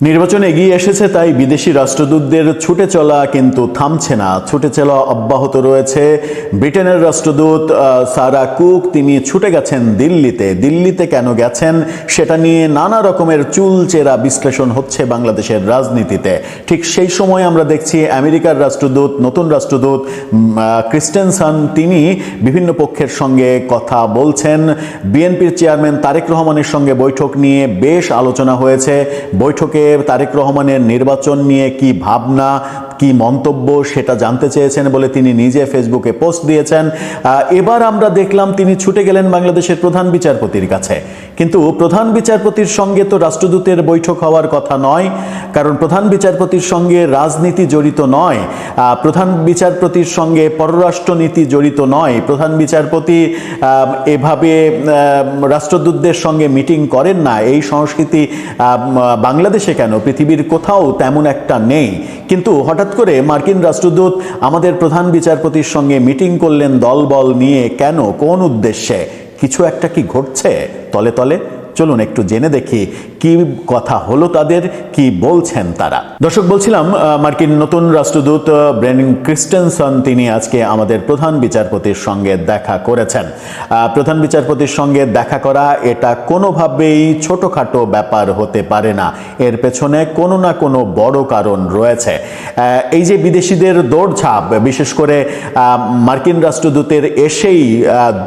নির্বাচন এগিয়ে এসেছে, তাই বিদেশি রাষ্ট্রদূতদের ছুটে চলা কিন্তু থামছে না, ছুটে চলা অব্যাহত রয়েছে। ব্রিটেনের রাষ্ট্রদূত সারা কুক তিনি ছুটে গেছেন দিল্লিতে। দিল্লিতে কেন গেছেন সেটা নিয়ে নানা রকমের চুলচেরা বিশ্লেষণ হচ্ছে বাংলাদেশের রাজনীতিতে। ঠিক সেই সময় আমরা দেখছি আমেরিকার রাষ্ট্রদূত, নতুন রাষ্ট্রদূত ক্রিস্টেনসন তিনি বিভিন্ন পক্ষের সঙ্গে কথা বলছেন। বিএনপির চেয়ারম্যান তারেক রহমানের সঙ্গে বৈঠক নিয়ে বেশ আলোচনা হয়েছে। বৈঠকে তারেক রহমানের নির্বাচন নিয়ে কি ভাবনা, কি মন্তব্য সেটা জানতে চেয়েছেন বলে তিনি নিজে ফেসবুকে পোস্ট দিয়েছেন। এবার আমরা দেখলাম তিনি ছুটে গেলেন বাংলাদেশের প্রধান বিচারপতির কাছে। কিন্তু প্রধান বিচারপতির সঙ্গে তো রাষ্ট্রদূতের বৈঠক হওয়ার কথা নয়, কারণ প্রধান বিচারপতির সঙ্গে রাজনীতি জড়িত নয়, প্রধান বিচারপতির সঙ্গে পররাষ্ট্রনীতি জড়িত নয়। প্রধান বিচারপতি এভাবে রাষ্ট্রদূতদের সঙ্গে মিটিং করেন না। এই সংস্কৃতি বাংলাদেশে কেন, পৃথিবীর কোথাও তেমন একটা নেই। কিন্তু হঠাৎ করে মার্কিন রাষ্ট্রদূত আমাদের প্রধান বিচারপতির সঙ্গে মিটিং করলেন দলবল নিয়ে। কেন, কোন উদ্দেশ্যে? কিছু একটা কি ঘটছে তলে তলে? চলুন একটু জেনে দেখি কি কথা হলো তাদের, কি বলছেন তারা। দর্শক, বলছিলাম মার্কিন নতুন রাষ্ট্রদূত ব্রেন ক্রিস্টেনসন তিনি আজকে আমাদের প্রধান বিচারপতির সঙ্গে দেখা করেছেন। প্রধান বিচারপতির সঙ্গে দেখা করা এটা কোনোভাবেই ছোটোখাটো ব্যাপার হতে পারে না, এর পেছনে কোনো না কোনো বড় কারণ রয়েছে। এই যে বিদেশিদের দৌড়ঝাঁপ, বিশেষ করে মার্কিন রাষ্ট্রদূতের এসেই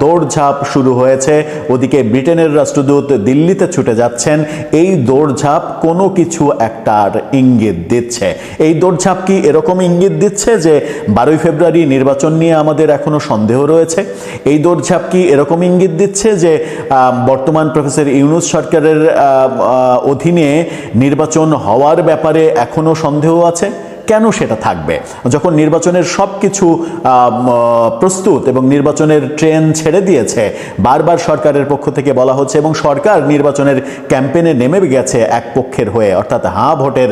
দৌড়ঝাঁপ শুরু হয়েছে, ওদিকে ব্রিটেনের রাষ্ট্রদূত দিল্লিতে ছুটে যাচ্ছেন। এই দৌড়ঝাঁপ কোনো কিছু একটার ইঙ্গিত দিচ্ছে। এই দৌড়ঝাঁপ কি এরকম ইঙ্গিত দিচ্ছে যে 12ই ফেব্রুয়ারি নির্বাচন নিয়ে আমাদের এখনো সন্দেহ রয়েছে? এই দৌড়ঝাঁপ কি এরকম ইঙ্গিত দিচ্ছে যে বর্তমান প্রফেসর ইউনূস সরকারের অধীনে নির্বাচন হওয়ার ব্যাপারে এখনো সন্দেহ আছে? কেন সেটা থাকবে যখন নির্বাচনের সব কিছু প্রস্তুত এবং নির্বাচনের ট্রেন ছেড়ে দিয়েছে? বারবার সরকারের পক্ষ থেকে বলা হচ্ছে এবং সরকার নির্বাচনের ক্যাম্পেইনে নেমে গেছে এক পক্ষের হয়ে, অর্থাৎ হাঁ ভোটের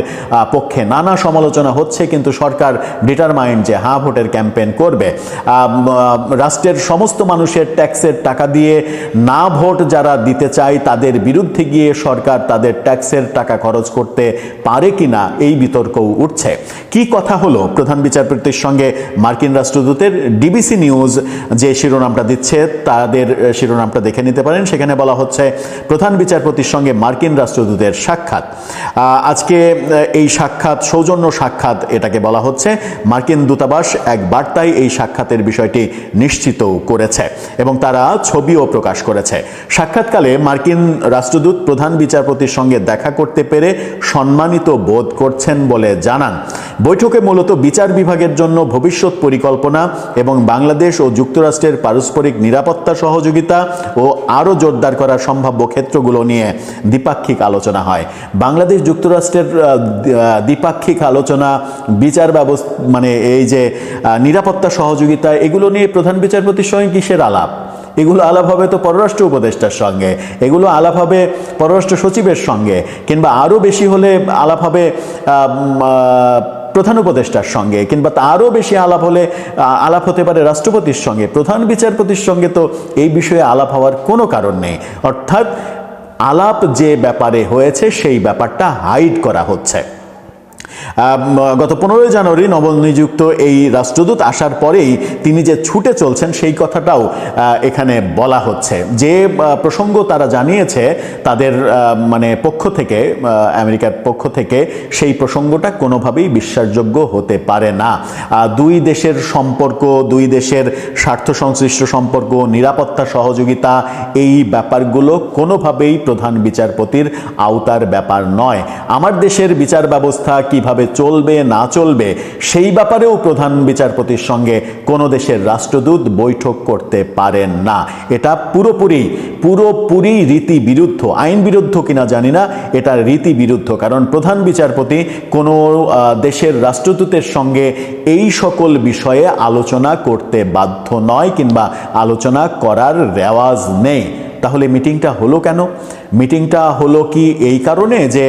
পক্ষে। নানা সমালোচনা হচ্ছে, কিন্তু সরকার ডিটারমাইন্ড যে হাঁ ভোটের ক্যাম্পেইন করবে। রাষ্ট্রের সমস্ত মানুষের ট্যাক্সের টাকা দিয়ে না ভোট যারা দিতে চায় তাদের বিরুদ্ধে গিয়ে সরকার তাদের ট্যাক্সের টাকা খরচ করতে পারে কিনা এই বিতর্কও উঠছে। কি কথা হলো প্রধান বিচারপতির সঙ্গে মার্কিন রাষ্ট্রদূতের? ডিবিসি নিউজ যে শিরোনামটা দিচ্ছে তাদের শিরোনামটা দেখে নিতে পারেন। সেখানে বলা হচ্ছে প্রধান বিচারপতির সঙ্গে মার্কিন রাষ্ট্রদূতের সাক্ষাৎ। আজকে এই সাক্ষাৎ সৌজন্য সাক্ষাৎ এটাকে বলা হচ্ছে। মার্কিন দূতাবাস এক বার্তায় এই সাক্ষাতের বিষয়টি নিশ্চিত করেছে এবং তারা ছবিও প্রকাশ করেছে। সাক্ষাৎকালে মার্কিন রাষ্ট্রদূত প্রধান বিচারপতির সঙ্গে দেখা করতে পেরে সম্মানিত বোধ করছেন বলে জানান। বৈঠকে মূলত বিচার বিভাগের জন্য ভবিষ্যৎ পরিকল্পনা এবং বাংলাদেশ ও যুক্তরাষ্ট্রের পারস্পরিক নিরাপত্তা সহযোগিতা ও আরও জোরদার করার সম্ভাব্য ক্ষেত্রগুলো নিয়ে দ্বিপাক্ষিক আলোচনা হয়। বাংলাদেশ যুক্তরাষ্ট্রের দ্বিপাক্ষিক আলোচনা, বিচার ব্যবস্থা মানে এই যে নিরাপত্তা সহযোগিতা, এগুলো নিয়ে প্রধান বিচারপতির সঙ্গে কিসের আলাপ? এগুলো আলাপ হবে তো পররাষ্ট্র উপদেষ্টার সঙ্গে, এগুলো আলাপ হবে পররাষ্ট্র সচিবের সঙ্গে, কিংবা আরও বেশি হলে আলাপ হবে প্রধান উপদেষ্টার সঙ্গে, কিংবা আরও বেশি আলাপ হতে পারে রাষ্ট্রপতির সঙ্গে। প্রধান বিচারপতির সঙ্গে তো এই বিষয়ে আলাপ হওয়ার কোনো কারণ নেই। অর্থাৎ আলাপ যে ব্যাপারে হয়েছে সেই ব্যাপারটা হাইড করা হচ্ছে। গত 15ই জানুয়ারি নবনিযুক্ত এই রাষ্ট্রদূত আসার পরেই তিনি যে ছুটে চলছেন সেই কথাটাও এখানে বলা হচ্ছে। যে প্রসঙ্গ তারা জানিয়েছে তাদের পক্ষ থেকে, আমেরিকার পক্ষ থেকে, সেই প্রসঙ্গটা কোনোভাবেই বিশ্বাসযোগ্য হতে পারে না। দুই দেশের সম্পর্ক, দুই দেশের স্বার্থ সংশ্লিষ্ট সম্পর্ক, নিরাপত্তা সহযোগিতা, এই ব্যাপারগুলো কোনোভাবেই প্রধান বিচারপতির আওতার ব্যাপার নয়। আমার দেশের বিচার ব্যবস্থা কিভাবে চলবে না চলবে সেই ব্যাপারেও প্রধান বিচারপতির সঙ্গে কোনো দেশের রাষ্ট্রদূত বৈঠক করতে পারেন না। এটা পুরোপুরি রীতি বিরুদ্ধ। আইন বিরুদ্ধ কিনা জানি না, এটা রীতি বিরুদ্ধ। কারণ প্রধান বিচারপতি কোনো দেশের রাষ্ট্রদূতের সঙ্গে এই সকল বিষয়ে আলোচনা করতে বাধ্য নয়, কিংবা আলোচনা করার রেওয়াজ নেই। তাহলে মিটিংটা হলো কেন? মিটিংটা হলো কি এই কারণে যে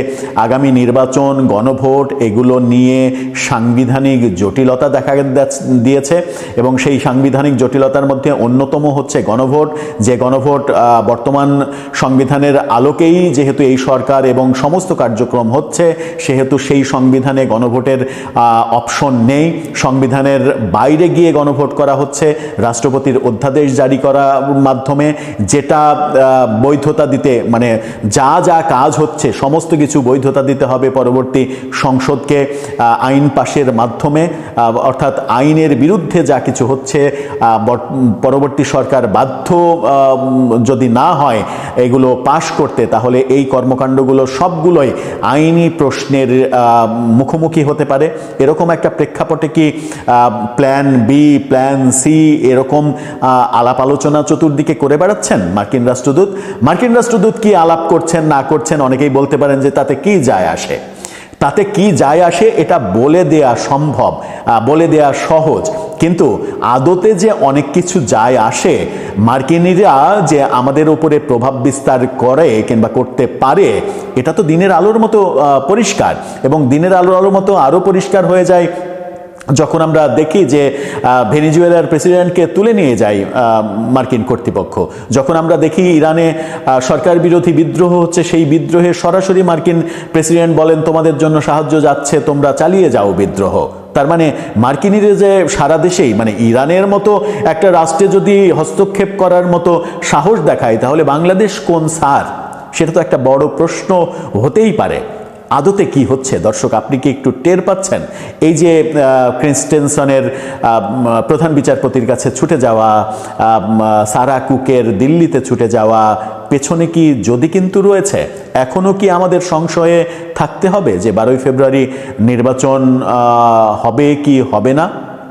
আগামী নির্বাচন, গণভোট এগুলো নিয়ে সাংবিধানিক জটিলতা দেখা দিয়েছে এবং সেই সাংবিধানিক জটিলতার মধ্যে অন্যতম হচ্ছে গণভোট, যে গণভোট বর্তমান সংবিধানের আলোকেই যেহেতু এই সরকার এবং সমস্ত কার্যক্রম হচ্ছে, সেহেতু সেই সংবিধানে গণভোটের অপশন নেই। সংবিধানের বাইরে গিয়ে গণভোট করা হচ্ছে রাষ্ট্রপতির অধ্যাদেশ জারি করার মাধ্যমে, যেটা বৈধতা দিতে মানে যা যা কাজ হচ্ছে সমস্ত কিছু বৈধতা দিতে হবে পরবর্তী সংসদকে আইন পাশের মাধ্যমে, অর্থাৎ আইনের বিরুদ্ধে যা কিছু হচ্ছে পরবর্তী সরকার বাধ্য যদি না হয় এগুলো পাশ করতে, তাহলে এই কর্মকাণ্ডগুলো সবগুলোই আইনি প্রশ্নের মুখোমুখি হতে পারে। এরকম একটা প্রেক্ষাপটে কি প্ল্যান বি, প্ল্যান সি এরকম আলাপ আলোচনা চতুর্দিকে করে বেড়াচ্ছেন মার্কিন রাষ্ট্রদূত? মার্কিন রাষ্ট্রদূত কি আলাপ করছেন না করছেন অনেকেই বলতে পারেন যে তাতে কি যায় আসে। তাতে কি যায় আসে এটা বলে দেয়া সম্ভব, বলে দেয়া সহজ, কিন্তু আদতে যে অনেক কিছু যায় আসে, মার্কিনিরা যে আমাদের উপরে প্রভাব বিস্তার করে কিংবা করতে পারে, এটা তো দিনের আলোর মতো পরিষ্কার। এবং দিনের আলোর মতো আরও পরিষ্কার হয়ে যায় যখন আমরা দেখি যে ভেনেজুয়েলার প্রেসিডেন্টকে তুলে নিয়ে যায় মার্কিন কর্তৃপক্ষ, যখন আমরা দেখি ইরানে সরকার বিরোধী বিদ্রোহ হচ্ছে, সেই বিদ্রোহে সরাসরি মার্কিন প্রেসিডেন্ট বলেন তোমাদের জন্য সাহায্য যাচ্ছে, তোমরা চালিয়ে যাও বিদ্রোহ। তার মানে মার্কিনিরা যে সারা দেশেই মানে ইরানের মতো একটা রাষ্ট্রে যদি হস্তক্ষেপ করার মতো সাহস দেখায়, তাহলে বাংলাদেশ কোন সার? সেটা তো একটা বড় প্রশ্ন হতেই পারে। আদতে কি হচ্ছে দর্শক, আপনি কি একটু টের পাচ্ছেন? এই যে ক্রিস্টেনসনের প্রধান বিচারপতির কাছে ছুটে যাওয়া, সারা কুকের দিল্লিতে ছুটে যাওয়া, পেছনে কি যদি কিন্তু রয়েছে? এখনও কি আমাদের সংশয়ে থাকতে হবে যে 12ই ফেব্রুয়ারি নির্বাচন হবে কি হবে না,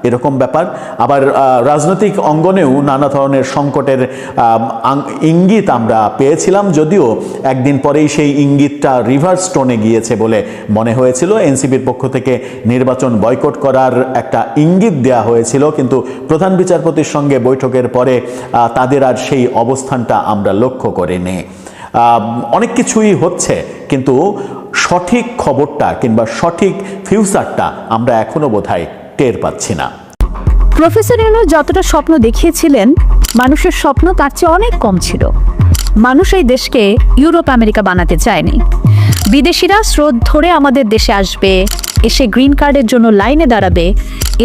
এরকম ব্যাপার? আবার রাজনৈতিক অঙ্গনেও নানা ধরনের সংকটের ইঙ্গিত আমরা পেয়েছিলাম, যদিও একদিন পরেই সেই ইঙ্গিতটা রিভার্স টোনে গিয়েছে বলে মনে হয়েছিল। এনসিপির পক্ষ থেকে নির্বাচন বয়কট করার একটা ইঙ্গিত দেয়া হয়েছিল, কিন্তু প্রধান বিচারপতির সঙ্গে বৈঠকের পরে তাদের আর সেই অবস্থানটা আমরা লক্ষ্য করিনি। অনেক কিছুই হচ্ছে, কিন্তু সঠিক খবরটা কিংবা সঠিক ফিউচারটা আমরা এখনো বোধহয় টের পাচ্ছি না। প্রফেসর ইউনূস যতটা স্বপ্ন দেখিয়েছিলেন, মানুষের স্বপ্ন তার চেয়ে অনেক কম ছিল। মানুষ এই দেশকে ইউরোপ আমেরিকা বানাতে চায়নি। বিদেশিরা স্রোত ধরে আমাদের দেশে আসবে, এসে গ্রিন কার্ডের জন্য লাইনে দাঁড়াবে,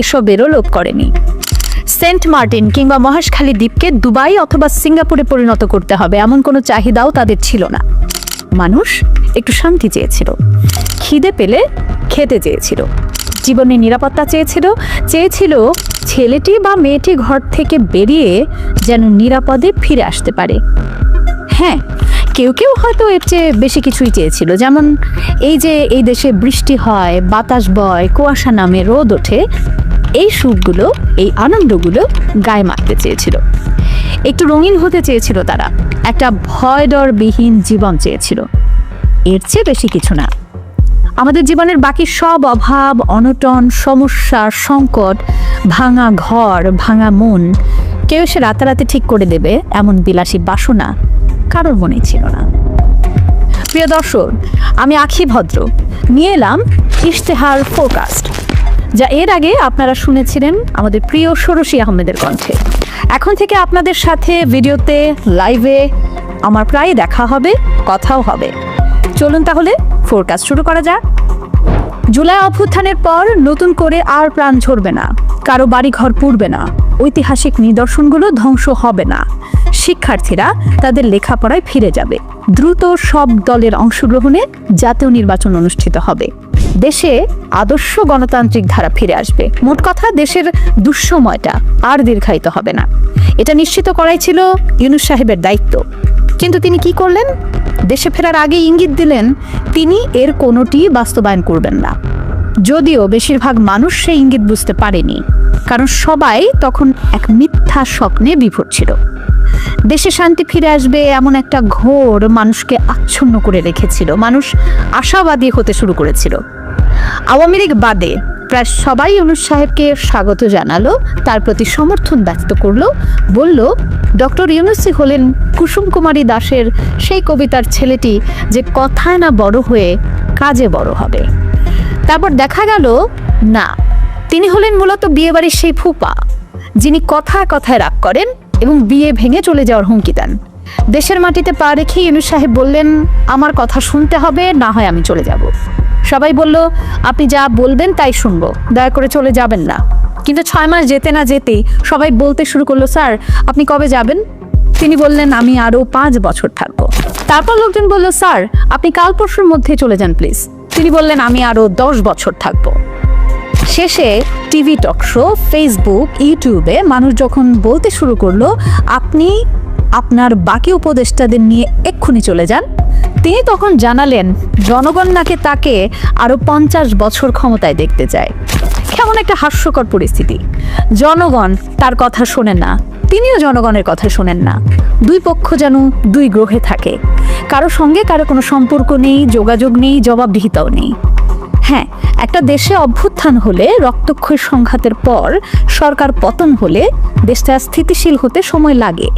এসবেরও লোভ করেনি। সেন্ট মার্টিন কিংবা মহেশখালী দ্বীপকে দুবাই অথবা সিঙ্গাপুরে পরিণত করতে হবে এমন কোনো চাহিদাও তাদের ছিল না। মানুষ একটু শান্তি চেয়েছিল, খিদে পেলে খেতে চেয়েছিল, জীবনের নিরাপত্তা চেয়েছিল, ছেলেটি বা মেয়েটি ঘর থেকে বেরিয়ে যেন নিরাপদে ফিরে আসতে পারে। হ্যাঁ, কেউ কেউ হয়তো এর চেয়ে বেশি কিছুই চেয়েছিল, যেমন এই যে এই দেশে বৃষ্টি হয়, বাতাস বয়, কুয়াশা নামে, রোদ ওঠে, এই সুখগুলো, এই আনন্দগুলো গায়ে মাখতে চেয়েছিল। একটু রঙিন হতে চেয়েছিল তারা, একটা ভয় ডরবিহীন জীবন চেয়েছিল, এর চেয়ে বেশি কিছু না। আমাদের জীবনের বাকি সব অভাব, অনটন, সমস্যা, সংকট, ভাঙা ঘর, ভাঙা মন কেউ সে রাতারাতি ঠিক করে দেবে এমন বিলাসী বাসনা কারোর মনে ছিল না। প্রিয় দর্শক, আমি আখি ভদ্র নিয়ে এলাম ইশতেহার ফোরকাস্ট, যা এর আগে আপনারা শুনেছিলেন আমাদের প্রিয় ষোড়শী আহমেদের কণ্ঠে। এখন থেকে আপনাদের সাথে ভিডিওতে, লাইভে আমার প্রায় দেখা হবে, কথাও হবে। চলুন তাহলে ফোরকাস্ট শুরু করা যাক। জুলাই অভ্যুত্থানের পর নতুন করে আর প্রাণ ঝরবে না, কারো বাড়ি ঘর পুড়বে না, ঐতিহাসিক নিদর্শনগুলো ধ্বংস হবে না, শিক্ষার্থীরা তাদের লেখাপড়ায় ফিরে যাবে, দ্রুত সব দলের অংশগ্রহণে জাতীয় নির্বাচন অনুষ্ঠিত হবে, দেশে আদর্শ গণতান্ত্রিক ধারা ফিরে আসবে। মোট কথা, দেশের দুঃসময়টা আর দীর্ঘায়িত হবে না। এটা নিশ্চিত করাই ছিল ইউনূস সাহেবের দায়িত্ব। কিন্তু তিনি কি করলেন? দেশে ফেরার আগে ইঙ্গিত দিলেন তিনি এর কোনোটি বাস্তবায়ন করবেন না। যদিও বেশিরভাগ মানুষ সেই ইঙ্গিত বুঝতে পারেনি, কারণ সবাই তখন এক মিথ্যা স্বপ্নে বিভোর ছিল। দেশে শান্তি ফিরে আসবে এমন একটা ঘোর মানুষকে আচ্ছন্ন করে রেখেছিল। মানুষ আশাবাদী হতে শুরু করেছিল। আওয়ামী লীগ বাদে প্রায় সবাই ইউনূস সাহেবকে স্বাগত জানালো, তার প্রতি সমর্থন ব্যক্ত করলো, বলল ডক্টর ইউনূসই হলেন কুসুম কুমারী দাশের সেই কবিতার ছেলেটি যে কথায় না বড় হয়ে কাজে বড় হবে। তারপর দেখা গেল না, তিনি হলেন মূলত বিয়েবাড়ির সেই ফুপা, যিনি কথায় কথায় রাগ করেন এবং বিয়ে ভেঙে চলে যাওয়ার হুমকি দেন। দেশের মাটিতে পা রেখে ইউনূস সাহেব বললেন, আমার কথা শুনতে হবে, না হয় আমি চলে যাব। সবাই বলল, আপনি যা বলবেন তাই শুনবো, দয়া করে চলে যাবেন না। কিন্তু 6 মাস যেতে না যেতেই সবাই বলতে শুরু করলো, স্যার আপনি কবে যাবেন? তিনি বললেন, আমি আরো 5 বছর থাকবো। তারপর লোকজন বলল, স্যার আপনি কাল পরশুর মধ্যে চলে যান প্লিজ। তিনি বললেন, আমি আরো 10 বছর থাকবো। শেষে টিভি টক শো, ফেসবুক, ইউটিউবে মানুষ যখন বলতে শুরু করলো, আপনি আপনার বাকি উপদেষ্টাদের নিয়ে এক্ষুনি চলে যান, তিনি তখন জানালেন জনগণ নাকি তাকে আরো 50 বছর ক্ষমতায় দেখতে চায়। কেমন একটা হাস্যকর পরিস্থিতি। জনগণ তার কথা শোনেন না, তিনিও জনগণের কথা শোনেন না। দুই পক্ষ যেন দুই গ্রহে থাকে, কারো সঙ্গে কারো কোনো সম্পর্ক নেই, যোগাযোগ নেই, জবাবদিহিতাও নেই। হ্যাঁ, একটা দেশে অভ্যুত্থান হলে, রক্তক্ষয়ী সংঘাতের পর সরকার পতন হলে দেশটা স্থিতিশীল হতে সময় লাগে।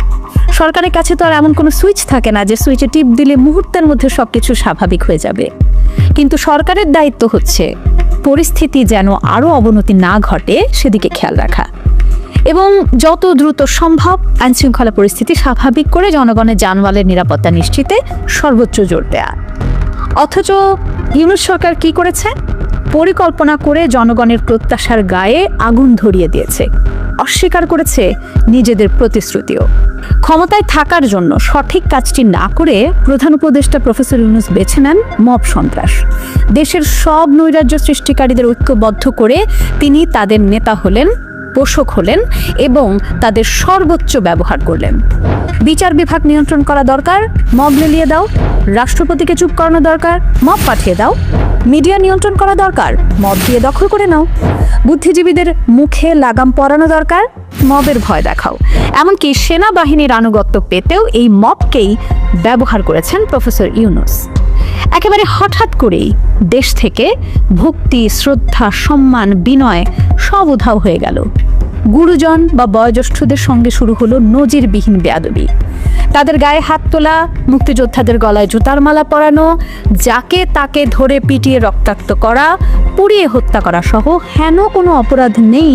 সরকারের কাছে তো আর এমন কোনো সুইচ থাকে না যে সুইচে টিপ দিলে মুহূর্তের মধ্যে সবকিছু স্বাভাবিক হয়ে যাবে। কিন্তু সরকারের দায়িত্ব হচ্ছে পরিস্থিতি যেন আরো অবনতি না ঘটে সেদিকে খেয়াল রাখা এবং যত দ্রুত সম্ভব আইনশৃঙ্খলা পরিস্থিতি স্বাভাবিক করে জনগণের জানমালের নিরাপত্তা নিশ্চিতে সর্বোচ্চ জোর দেয়া। অথচ ইউনূস সরকার কি করেছে? পরিকল্পনা করে জনগণের প্রত্যাশার গায়ে আগুন ধরিয়ে দিয়েছে, অস্বীকার করেছে নিজেদের প্রতিশ্রুতিও। ক্ষমতায় থাকার জন্য সঠিক কাজটি না করে প্রধান উপদেষ্টা প্রফেসর ইউনূস বেছে নেন মব সন্ত্রাস। দেশের সব নৈরাজ্য সৃষ্টিকারীদের ঐক্যবদ্ধ করে তিনি তাদের নেতা হলেন, পোষক হলেন এবং তাদের সর্বোচ্চ ব্যবহার করলেন। বিচার বিভাগ নিয়ন্ত্রণ করা দরকার, মব লেলিয়ে দাও। রাষ্ট্রপতিকে চুপ করানো দরকার, মব পাঠিয়ে দাও। মিডিয়া নিয়ন্ত্রণ করা দরকার, মব দিয়ে দখল করে নাও। বুদ্ধিজীবীদের মুখে লাগাম পরানো দরকার, মবের ভয় দেখাও। এমনকি সেনাবাহিনীর আনুগত্য পেতেও এই মবকেই ব্যবহার করেছেন প্রফেসর ইউনূস। একেবারে হঠাৎ করেই দেশ থেকে ভক্তি, শ্রদ্ধা, সম্মান, বিনয় সব উধাও হয়ে গেল। গুরুজন বা বয়োজ্যেষ্ঠদের সঙ্গে শুরু হলো নজিরবিহীন বেয়াদবি। তাদের গায়ে হাত তোলা, মুক্তিযোদ্ধাদের গলায় জুতার মালা পরানো, যাকে তাকে ধরে পিটিয়ে রক্তাক্ত করা, পুড়িয়ে হত্যা করা সহ হেন কোনো অপরাধ নেই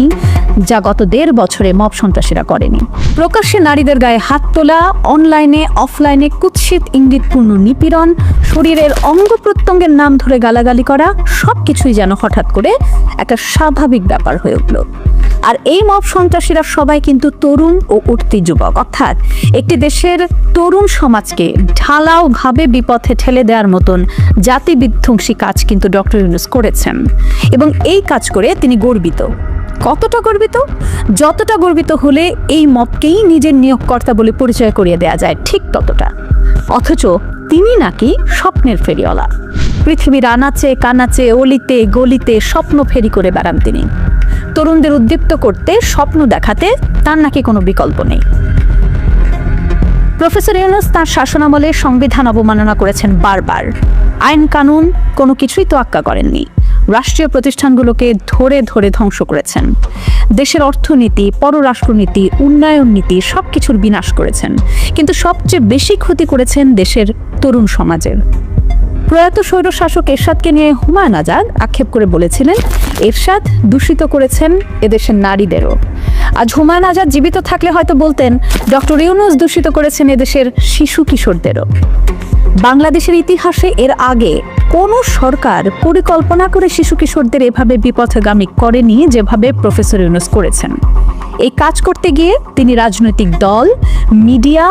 যা গত 1.5 বছরে মব সন্ত্রাসীরা করেনি। প্রকাশ্যে নারীদের গায়ে হাত তোলা, অনলাইনে অফলাইনে কুৎসিত ইঙ্গিতপূর্ণ নিপীড়ন, শরীরের অঙ্গ প্রত্যঙ্গের নাম ধরে গালাগালি করা, সবকিছুই যেন হঠাৎ করে একটা স্বাভাবিক ব্যাপার হয়ে উঠল। আর এই মব সন্ত্রাসীরা সবাই কিন্তু তরুণ ও উঠতি যুবক, অর্থাৎ একটি দেশের তরুণ সমাজকে ঢালাওভাবে বিপথে ঠেলে দেওয়ার মতন জাতি বিধ্বংসী কাজ কিন্তু ডক্টর ইউনূস করেছেন এবং এই কাজ করে তিনি গর্বিত। কতটা গর্বিত? যতটা গর্বিত হলে এই মবকেই নিজের নিয়োগকর্তা বলে পরিচয় করিয়ে দেওয়া যায়, ঠিক ততটা। অথচ তিনি নাকি স্বপ্নের ফেরিওয়ালা। পৃথিবীর আনাচে কানাচে, অলিতে গলিতে স্বপ্ন ফেরি করে বেড়ান তিনি। তরুণদের উদ্দীপ্ত করতে, স্বপ্ন দেখাতে তার নাকি কোনো বিকল্প নেই। প্রফেসর ইউনূস তার শাসনামলে সংবিধান অবমাননা করেছেন বারবার। আইন কানুন কোনো কিছুই তোয়াক্কা করেননি। রাষ্ট্রীয় প্রতিষ্ঠানগুলোকে ধরে ধরে ধ্বংস করেছেন। দেশের অর্থনীতি, পররাষ্ট্রনীতি, উন্নয়ন নীতি সবকিছুর বিনাশ করেছেন। কিন্তু সবচেয়ে বেশি ক্ষতি করেছেন দেশের তরুণ সমাজের। প্রয়াত স্বৈরশাসক এরশাদকে নিয়ে হুমায়ুন আজাদ আক্ষেপ করে বলেছিলেন, এরশাদ দূষিত করেছেন এদেশের নারীদেরও। আজ হুমায়ুন আজাদ জীবিত থাকলে হয়তো বলতেন, ডক্টর ইউনূস দূষিত করেছেন এদেশের শিশু কিশোরদেরও। বাংলাদেশের ইতিহাসে এর আগে কোনো সরকার পরিকল্পনা করে শিশু কিশোরদের এভাবে বিপথগামী করেনি যেভাবে প্রফেসর ইউনূস করেছেন। এই কাজ করতে গিয়ে তিনি রাজনৈতিক দল, মিডিয়া,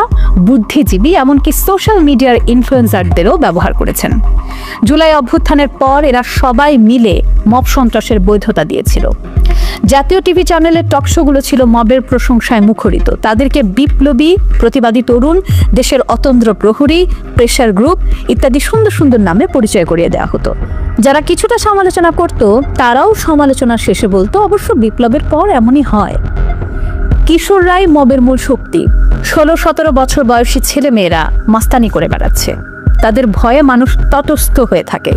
বুদ্ধিজীবী, এমনকি সোশ্যাল মিডিয়ার ইনফ্লুয়েন্সারদেরও ব্যবহার করেছেন। জুলাই অভ্যুত্থানের পর এরা সবাই মিলে মব সন্ত্রাসের বৈধতা দিয়েছিল। জাতীয় টিভি চ্যানেলের টকশোগুলো ছিল মবের প্রশংসায় মুখরিত। তাদেরকে বিপ্লবী, প্রতিবাদী তরুণ, দেশের অতন্দ্র প্রহরী, প্রেসার গ্রুপ ইত্যাদি সুন্দর সুন্দর নামে পরিচয় করিয়ে দেওয়া হতো। যারা কিছুটা সমালোচনা করত তারাও সমালোচনার শেষে বলতো, অবশ্য বিপ্লবের পর এমনই হয়। কিশোররাই মবের মূল শক্তি। 16-17 বছর বয়সী ছেলে মেয়েরা মাস্তানি করে বেড়াচ্ছে, তাদের ভয়ে মানুষ তটস্থ হয়ে থাকে।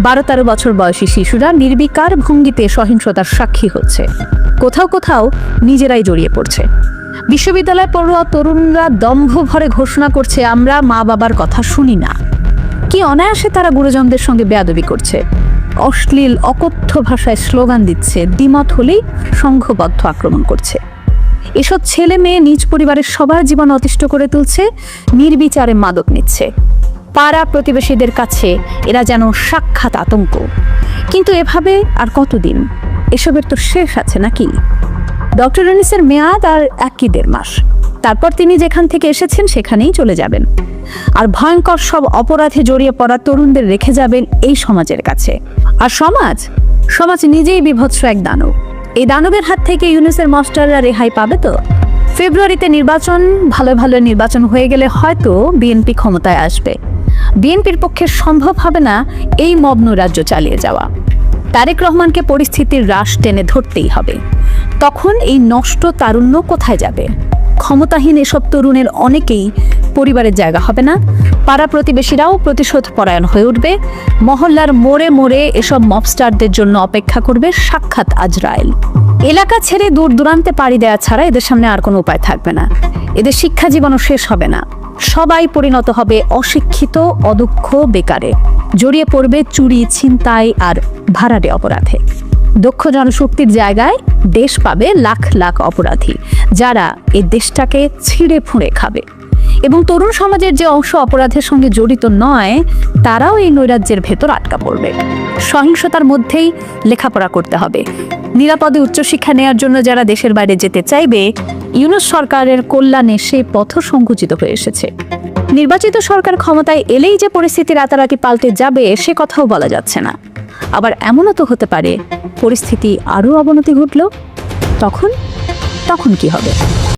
12-13 বছর বয়সী শিশুরা নির্বিকার ভঙ্গিতে সহিংসতার সাক্ষী হচ্ছে, কোথাও কোথাও নিজেরাই জড়িয়ে পড়ছে। বিশ্ববিদ্যালয়ে পড়ুয়া তরুণরা দম্ভ ভরে ঘোষণা করছে, আমরা মা বাবার কথা শুনি না। কি অনায়াসে তারা গুরুজনদের সঙ্গে বেয়াদবি করছে, অশ্লীল অকথ্য ভাষায় স্লোগান দিচ্ছে, দ্বিমত হলেই সংঘবদ্ধ আক্রমণ করছে। এসব ছেলে মেয়ে নিজ পরিবারের সবার জীবন অতিষ্ঠ করে তুলছে, নির্বিচারে মাদক নিচ্ছে। পাড়া প্রতিবেশীদের কাছে এরা যেন সাক্ষাৎ আতঙ্ক। কিন্তু এভাবে আর কতদিন? এসবের তো শেষ আছে নাকি? ডক্টর ইউনূসের মেয়াদ আর 1-1.5 মাস, তারপর তিনি যেখান থেকে এসেছেন সেখানেই চলে যাবেন। আর ভয়ঙ্কর সব অপরাধে জড়িয়ে পড়া তরুণদের রেখে যাবেন এই সমাজের কাছে। আর সমাজ নিজেই বিভৎস এক দানব। এই দানবের হাত থেকে ইউনূসের মাস্টাররা রেহাই পাবে তো? ফেব্রুয়ারিতে নির্বাচন, ভালো নির্বাচন হয়ে গেলে হয়তো বিএনপি ক্ষমতায় আসবে। বিএনপির পক্ষে সম্ভব হবে না এই মব নৈরাজ্য চালিয়ে যাওয়া। তারেক রহমানকে পরিস্থিতির রাশ টেনে ধরতেই হবে। তখন এই নষ্ট তারুণ্য কোথায় যাবে? ক্ষমতাহীন এসব তরুণের অনেকেই পরিবারের জায়গা হবে না। পাড়া প্রতিবেশীরাও প্রতিশোধ পরায়ণ হয়ে উঠবে। মহল্লার মোড়ে মোড়ে এসব মবস্টারদের জন্য অপেক্ষা করবে সাক্ষাৎ আজরাইল। এলাকা ছেড়ে দূর দূরান্তে পাড়ি দেওয়া ছাড়া এদের সামনে আর কোনো উপায় থাকবে না। এদের শিক্ষা জীবনও শেষ হবে না। সবাই পরিণত হবে অশিক্ষিত, অদক্ষ, বেকারে। জড়িয়ে পড়বে চুরি, ছিনতাই আর ভাড়াটে অপরাধে। দক্ষ জনশক্তির জায়গায় দেশ পাবে লাখ লাখ অপরাধী, যারা এই দেশটাকে ছিঁড়ে ফুঁড়ে খাবে। এবং তরুণ সমাজের যে অংশ অপরাধের সঙ্গে জড়িত নয়, তারাও এই নৈরাজ্যের ভেতর আটকা পড়বে। সহিংসতার মধ্যেই লেখাপড়া করতে হবে। নিরাপদে উচ্চশিক্ষা নেওয়ার জন্য যারা দেশের বাইরে যেতে চাইবে, ইউনূস সরকারের কল্যাণে সেই পথ সংকুচিত হয়ে এসেছে। নির্বাচিত সরকার ক্ষমতায় এলেই যে পরিস্থিতি রাতারাতি পাল্টে যাবে, সে কথাও বলা যাচ্ছে না। আবার এমনও তো হতে পারে পরিস্থিতি আরও অবনতি ঘটল। তখন কি হবে?